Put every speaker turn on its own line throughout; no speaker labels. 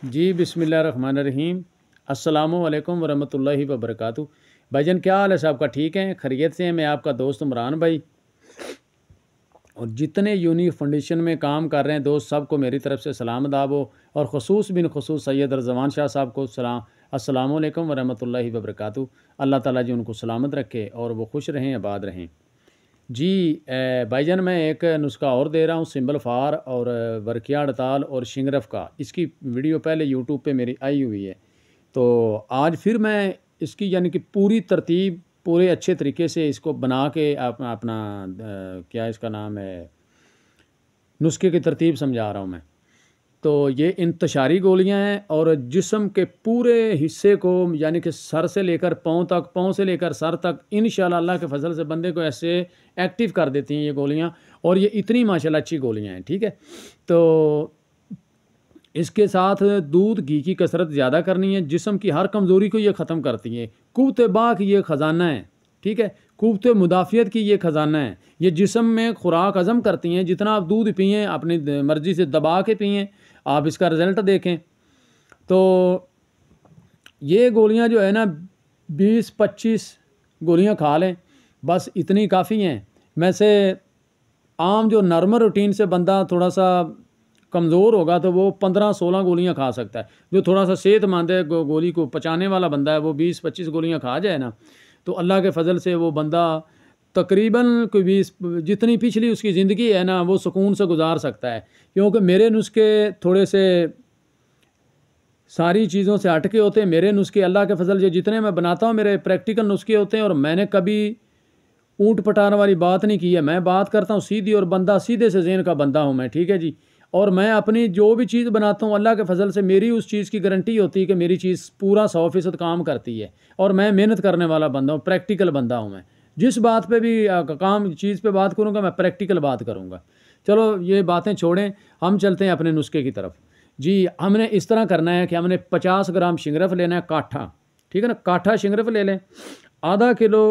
जी बिस्मिल्लाहिर्रहमानिर्रहीम। अस्सलामु अलैकुम वरहमतुल्लाहि वबरकातुहू। भाईजान क्या हाल है साहब का? ठीक है, खैरियत से हैं? मैं आपका दोस्त इमरान भाई, और जितने यूनिक फाउंडेशन में काम कर रहे हैं दोस्त, सबको मेरी तरफ से सलाम अदाब हो। और ख़ुसूस बिन ख़ुसूस सैयद रज़वान शाह साहब को सलाम, अस्सलामु अलैकुम वरहमतुल्लाहि वबरकातुहू। अल्लाह ताला जी उनको सलामत रखे और वो खुश रहें, आबाद रहें। जी भाईजान मैं एक नुस्खा और दे रहा हूँ, सिंबल फार और वर्किया हड़ताल और शिंगरफ का। इसकी वीडियो पहले यूट्यूब पे मेरी आई हुई है, तो आज फिर मैं इसकी यानी कि पूरी तरतीब पूरे अच्छे तरीके से इसको बना के अपना क्या इसका नाम है, नुस्खे की तरतीब समझा रहा हूँ मैं। तो ये इंतशारी गोलियां हैं और जिस्म के पूरे हिस्से को यानी कि सर से लेकर पाँव तक, पाँव से लेकर सर तक इंशाल्लाह अल्लाह के फजल से बंदे को ऐसे एक्टिव कर देती हैं ये गोलियां। और ये इतनी माशाल्लाह अच्छी गोलियां हैं, ठीक है। तो इसके साथ दूध घी की कसरत ज़्यादा करनी है, जिस्म की हर कमज़ोरी को ये ख़त्म करती है। कुव्वत बा की ये ख़जाना है, ठीक है। कुव्वत मुदाफ़ियत की ये ख़जाना है। ये जिस्म में खुराक हज़म करती हैं। जितना आप दूध पिएँ अपनी मर्ज़ी से दबा के पिएँ, आप इसका रिज़ल्ट देखें। तो ये गोलियां जो है ना 20-25 गोलियां खा लें, बस इतनी काफ़ी हैं। में से आम जो नॉर्मल रूटीन से बंदा थोड़ा सा कमज़ोर होगा तो वो 15-16 गोलियां खा सकता है। जो थोड़ा सा सेहतमंद है, गोली को पचाने वाला बंदा है, वो 20-25 गोलियां खा जाए ना, तो अल्लाह के फजल से वो बंदा तकरीबन कोई 20 जितनी पिछली उसकी ज़िंदगी है ना, वो सुकून से गुजार सकता है। क्योंकि मेरे नुस्खे थोड़े से सारी चीज़ों से हटके होते हैं। मेरे नुस्खे अल्लाह के फजल से जितने मैं बनाता हूँ मेरे प्रैक्टिकल नुस्खे होते हैं। और मैंने कभी ऊँट पटाने वाली बात नहीं की है। मैं बात करता हूँ सीधी, और बंदा सीधे से ज़हन का बंदा हूँ मैं, ठीक है जी। और मैं अपनी जो भी चीज़ बनाता हूँ अल्लाह के फजल से मेरी उस चीज़ की गारंटी होती है कि मेरी चीज़ पूरा 100% काम करती है। और मैं मेहनत करने वाला बंदा हूँ, प्रैक्टिकल बंदा हूँ मैं। जिस बात पे भी काम चीज़ पे बात करूँगा मैं प्रैक्टिकल बात करूँगा। चलो ये बातें छोड़ें, हम चलते हैं अपने नुस्खे की तरफ। जी हमने इस तरह करना है कि हमने 50 ग्राम शिंगरफ लेना है, काठा, ठीक है ना। काठा शिंगरफ ले लें। आधा किलो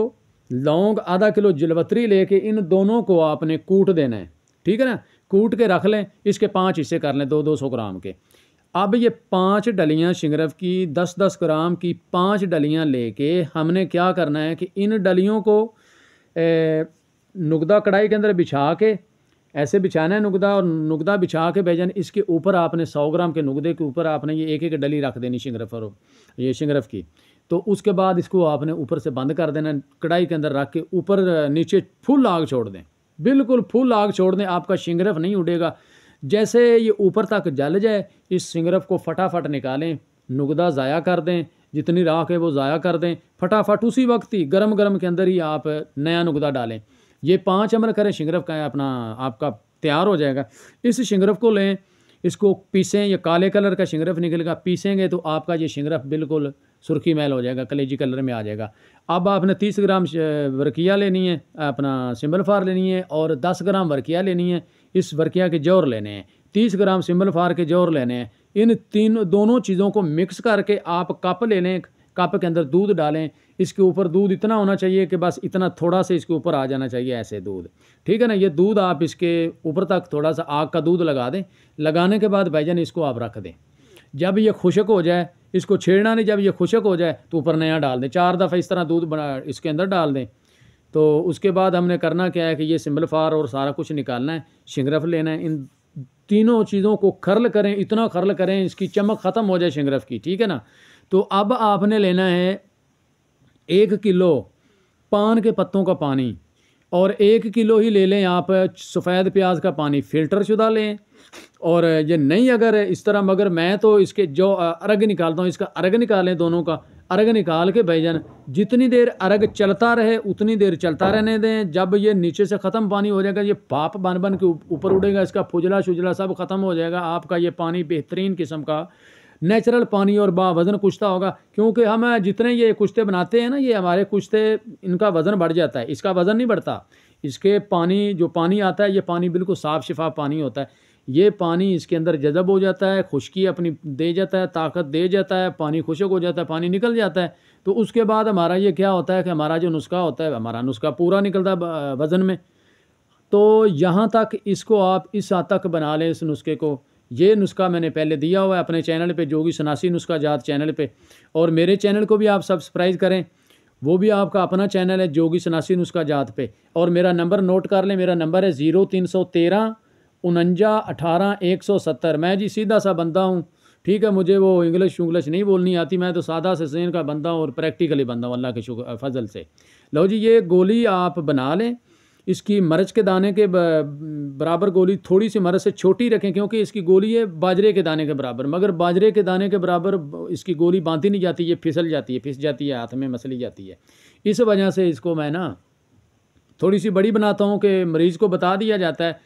लौंग, आधा किलो जलवतरी लेके इन दोनों को आपने कूट देना है, ठीक है ना। कूट के रख लें। इसके 5 हिस्से कर लें, 200 ग्राम के। अब ये 5 डलियां शिंगरफ की 10-10 ग्राम की 5 डलियां लेके हमने क्या करना है कि इन डलियों को नुकदा कढ़ाई के अंदर बिछा के ऐसे बिछाना है नुकदा। और नुकदा बिछा के भेजन इसके ऊपर आपने 100 ग्राम के नुकदे के ऊपर आपने ये एक एक डली रख देनी शिंगरफ, और ये शिंगरफ की। तो उसके बाद इसको आपने ऊपर से बंद कर देना, कढ़ाई के अंदर रख के ऊपर नीचे फुल आग छोड़ दें, बिल्कुल फुल आग छोड़ दें। आपका शिंगरफ नहीं उड़ेगा। जैसे ये ऊपर तक जल जाए, इस शिंगरफ को फटाफट निकालें, नुकदा ज़ाया कर दें, जितनी राख है वो ज़ाया कर दें। फटाफट उसी वक्त ही गरम गरम के अंदर ही आप नया नुकदा डालें। ये 5 अमल करें, शिंगरफ का अपना आपका तैयार हो जाएगा। इस शिंगरफ को लें, इसको पीसें। ये काले कलर का शिंगरफ निकलेगा, पीसेंगे तो आपका ये शिंगरफ बिल्कुल सुर्खी मैल हो जाएगा, कलेजी कलर में आ जाएगा। अब आपने 30 ग्राम वर्किया लेनी है, अपना सिंबल फार लेनी है, और 10 ग्राम वर्किया लेनी है। इस वर्किया के जौर लेने हैं, 30 ग्राम सिंबल फार के जौर लेने हैं। इन दोनों चीज़ों को मिक्स करके आप कप ले लें। कप के अंदर दूध डालें। इसके ऊपर दूध इतना होना चाहिए कि बस इतना थोड़ा सा इसके ऊपर आ जाना चाहिए, ऐसे दूध, ठीक है ना। ये दूध आप इसके ऊपर तक थोड़ा सा आग का दूध लगा दें। लगाने के बाद भाईजान इसको आप रख दें। जब ये खुशक हो जाए, इसको छेड़ना नहीं, जब ये खुशक हो जाए तो ऊपर नया डाल दें। 4 दफ़ा इस तरह दूध बना इसके अंदर डाल दें। तो उसके बाद हमने करना क्या है कि ये सिंबल फार और सारा कुछ निकालना है, शिंगरफ लेना है। इन तीनों चीज़ों को खर्ल करें, इतना खर्ल करें इसकी चमक ख़त्म हो जाए शिंगरफ की, ठीक है ना। तो अब आपने लेना है 1 किलो पान के पत्तों का पानी, और 1 किलो ही ले लें आप सफ़ेद प्याज का पानी, फ़िल्टर शुदा लें। और ये नहीं अगर इस तरह, मगर मैं तो इसके जो अर्ग निकालता हूँ, इसका अर्ग निकालें, दोनों का अर्ग निकाल के भाईजान जितनी देर अर्ग चलता रहे उतनी देर चलता रहने दें। जब ये नीचे से ख़त्म पानी हो जाएगा, ये भाप बन बन के ऊपर उड़ेगा, इसका फुजला शुजला सब ख़त्म हो जाएगा। आपका ये पानी बेहतरीन किस्म का नेचुरल पानी और वज़न कुश्ता होगा। क्योंकि हम जितने ये कुश्ते बनाते हैं ना, ये हमारे कुश्ते, इनका वज़न बढ़ जाता है, इसका वज़न नहीं बढ़ता। इसके पानी जो पानी आता है, ये पानी बिल्कुल साफ़ शिफाफ पानी होता है। ये पानी इसके अंदर जज़ब हो जाता है, खुश्की अपनी दे जाता है, ताकत दे जाता है, पानी खुशक हो जाता है, पानी निकल जाता है। तो उसके बाद हमारा ये क्या होता है कि हमारा जो नुस्खा होता है, हमारा नुस्खा पूरा निकलता है वज़न में। तो यहाँ तक इसको आप इस हद तक बना लें इस नुस्खे को ये नुस्खा मैंने पहले दिया हुआ है अपने चैनल पे, जोगी सनासी नुस्खा जात चैनल पे। और मेरे चैनल को भी आप सब्सक्राइब करें, वो भी आपका अपना चैनल है जोगी सनासी नुस्खा जात पे। और मेरा नंबर नोट कर लें, मेरा नंबर है 0313 49 18 170। मैं जी सीधा सा बंदा हूँ, ठीक है, मुझे वो इंग्लिश नहीं बोलनी आती, मैं तो सादा से सेन का बंदा हूँ और प्रैक्टिकली बंदा हूँ अल्लाह के शुक्र फजल से। लो जी, ये गोली आप बना लें, इसकी मर्च के दाने के बराबर गोली, थोड़ी सी मर्च से छोटी रखें क्योंकि इसकी गोली है बाजरे के दाने के बराबर, मगर बाजरे के दाने के बराबर इसकी गोली बांधी नहीं जाती, ये फिसल जाती है, फिस जाती है, हाथ में मसली जाती है। इस वजह से इसको मैं ना थोड़ी सी बड़ी बनाता हूँ कि मरीज़ को बता दिया जाता है।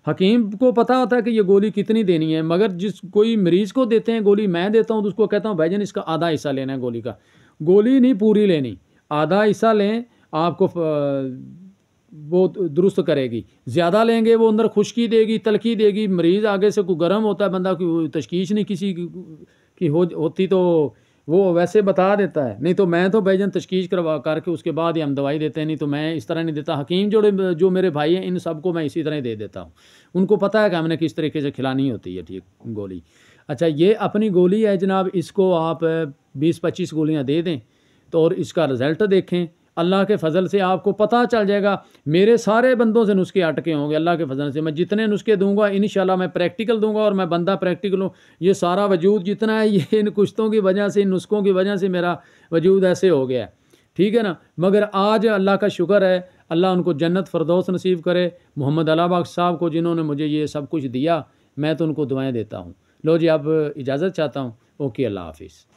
हकीम को पता होता है कि ये गोली कितनी देनी है, मगर जिस कोई मरीज़ को देते हैं गोली, मैं देता हूँ तो उसको कहता हूँ भाईजान इसका आधा हिस्सा लेना है गोली का, गोली नहीं पूरी लेनी, आधा हिस्सा लें, आपको वो दुरुस्त करेगी। ज़्यादा लेंगे वो अंदर खुश्की देगी, तलखी देगी, मरीज़ आगे से कोई गर्म होता है बंदा की तशखीश नहीं किसी की होती तो वो वैसे बता देता है, नहीं तो मैं तो भाईजान तशखीश करवा करके उसके बाद ही हम दवाई देते हैं, नहीं तो मैं इस तरह नहीं देता। हकीम जो मेरे भाई हैं इन सबको मैं इसी तरह दे देता हूँ, उनको पता है कि हमने किस तरीके से खिलानी होती है ठीक गोली। अच्छा, ये अपनी गोली है जनाब, इसको आप 20-25 गोलियाँ दे दें तो और इसका रिज़ल्ट देखें, अल्लाह के फ़ज़ल से आपको पता चल जाएगा। मेरे सारे बंदों से नुस्खे अटके होंगे अल्लाह के फ़ज़ल से, मैं जितने नुस्खे दूंगा इंशाल्लाह मैं प्रैक्टिकल दूंगा और मैं बंदा प्रैक्टिकल हूँ। ये सारा वजूद जितना है ये इन कुश्तों की वजह से, इन नुस्खों की वजह से मेरा वजूद ऐसे हो गया है, ठीक है ना। मगर आज अल्लाह का शुक्र है, अल्लाह उनको जन्नत फ़िरदौस नसीब करे, मोहम्मद अला बख्श साहब को जिन्होंने मुझे ये सब कुछ दिया, मैं तो उनको दुआएँ देता हूँ। लो जी, अब इजाज़त चाहता हूँ। ओके, अल्लाह हाफिज़।